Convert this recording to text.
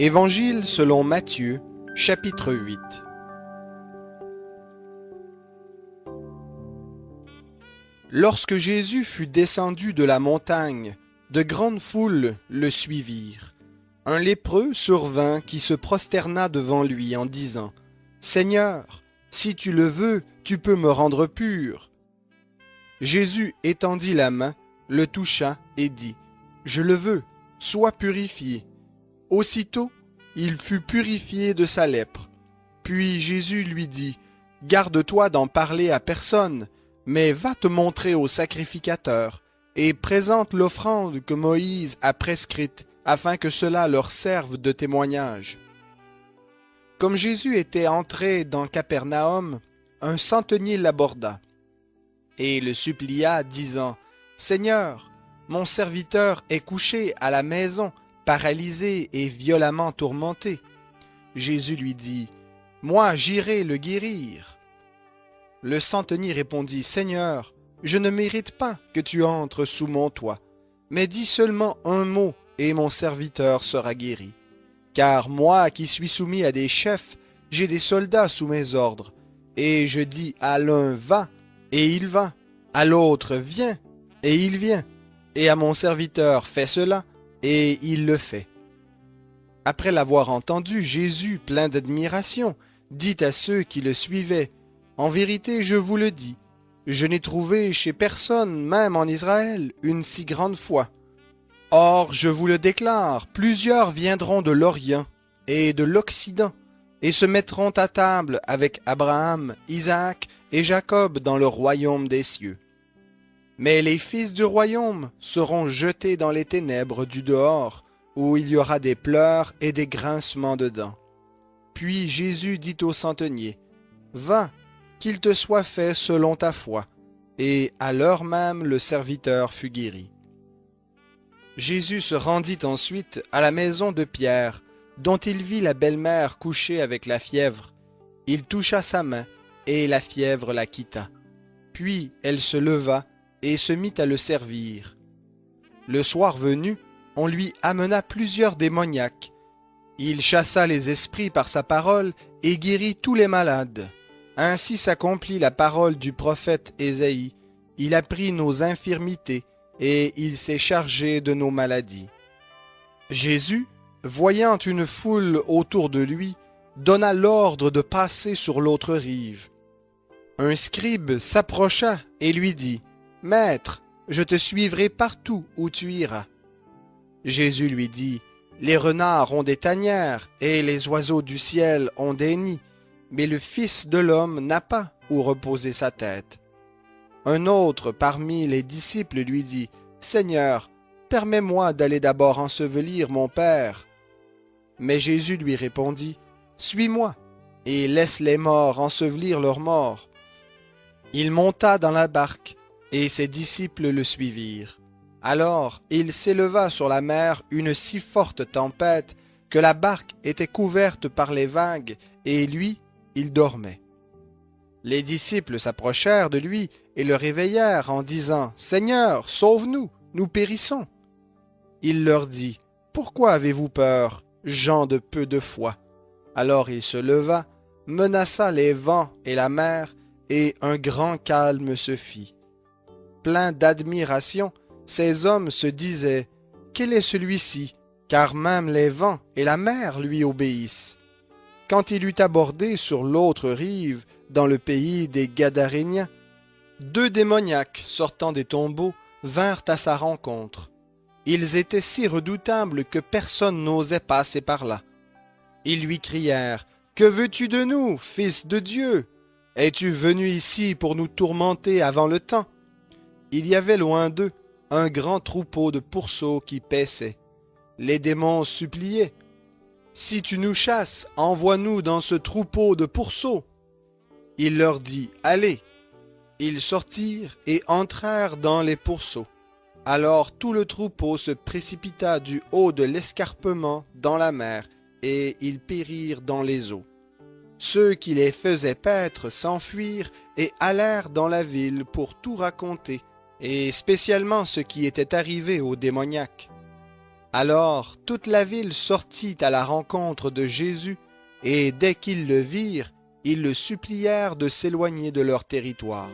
Évangile selon Matthieu, chapitre 8. Lorsque Jésus fut descendu de la montagne, de grandes foules le suivirent. Un lépreux survint qui se prosterna devant lui en disant : « Seigneur, si tu le veux, tu peux me rendre pur. » Jésus étendit la main, le toucha et dit : « Je le veux, sois purifié. » Aussitôt, il fut purifié de sa lèpre. Puis Jésus lui dit : « Garde-toi d'en parler à personne, mais va te montrer au sacrificateur, et présente l'offrande que Moïse a prescrite, afin que cela leur serve de témoignage. » Comme Jésus était entré dans Capernaum, un centenier l'aborda, et le supplia, disant : « Seigneur, mon serviteur est couché à la maison, paralysé et violemment tourmenté. » Jésus lui dit : « Moi, j'irai le guérir. » Le centenier répondit : « Seigneur, je ne mérite pas que tu entres sous mon toit, mais dis seulement un mot et mon serviteur sera guéri. Car moi qui suis soumis à des chefs, j'ai des soldats sous mes ordres, et je dis à l'un : va, et il va, à l'autre : viens, et il vient, et à mon serviteur : fais cela, et il le fait. » Après l'avoir entendu, Jésus, plein d'admiration, dit à ceux qui le suivaient : « En vérité, je vous le dis, je n'ai trouvé chez personne, même en Israël, une si grande foi. Or, je vous le déclare, plusieurs viendront de l'Orient et de l'Occident, et se mettront à table avec Abraham, Isaac et Jacob dans le royaume des cieux. Mais les fils du royaume seront jetés dans les ténèbres du dehors, où il y aura des pleurs et des grincements de dents. » Puis Jésus dit au centenier : « Va, qu'il te soit fait selon ta foi. » Et à l'heure même, le serviteur fut guéri. Jésus se rendit ensuite à la maison de Pierre, dont il vit la belle-mère couchée avec la fièvre. Il toucha sa main, et la fièvre la quitta. Puis elle se leva et se mit à le servir. Le soir venu, on lui amena plusieurs démoniaques. Il chassa les esprits par sa parole et guérit tous les malades. Ainsi s'accomplit la parole du prophète Ésaïe. Il a pris nos infirmités et il s'est chargé de nos maladies. Jésus, voyant une foule autour de lui, donna l'ordre de passer sur l'autre rive. Un scribe s'approcha et lui dit : « Maître, je te suivrai partout où tu iras. » Jésus lui dit : « Les renards ont des tanières et les oiseaux du ciel ont des nids, mais le Fils de l'homme n'a pas où reposer sa tête. » Un autre parmi les disciples lui dit : « Seigneur, permets-moi d'aller d'abord ensevelir mon Père. » Mais Jésus lui répondit : « Suis-moi, et laisse les morts ensevelir leurs morts. » Il monta dans la barque, et ses disciples le suivirent. Alors il s'éleva sur la mer une si forte tempête que la barque était couverte par les vagues, et lui, il dormait. Les disciples s'approchèrent de lui et le réveillèrent en disant : « Seigneur, sauve-nous, nous périssons. » Il leur dit : « Pourquoi avez-vous peur, gens de peu de foi ?» Alors il se leva, menaça les vents et la mer, et un grand calme se fit. Pleins d'admiration, ces hommes se disaient : « Quel est celui-ci, car même les vents et la mer lui obéissent ?» Quand il eut abordé sur l'autre rive, dans le pays des Gadaréniens, 2 démoniaques sortant des tombeaux vinrent à sa rencontre. Ils étaient si redoutables que personne n'osait passer par là. Ils lui crièrent : « Que veux-tu de nous, Fils de Dieu ? Es-tu venu ici pour nous tourmenter avant le temps ?» Il y avait loin d'eux un grand troupeau de pourceaux qui paissaient. Les démons suppliaient : « Si tu nous chasses, envoie-nous dans ce troupeau de pourceaux. » Il leur dit : « Allez !» Ils sortirent et entrèrent dans les pourceaux. Alors tout le troupeau se précipita du haut de l'escarpement dans la mer, et ils périrent dans les eaux. Ceux qui les faisaient paître s'enfuirent et allèrent dans la ville pour tout raconter, et spécialement ce qui était arrivé aux démoniaques. Alors toute la ville sortit à la rencontre de Jésus, et dès qu'ils le virent, ils le supplièrent de s'éloigner de leur territoire.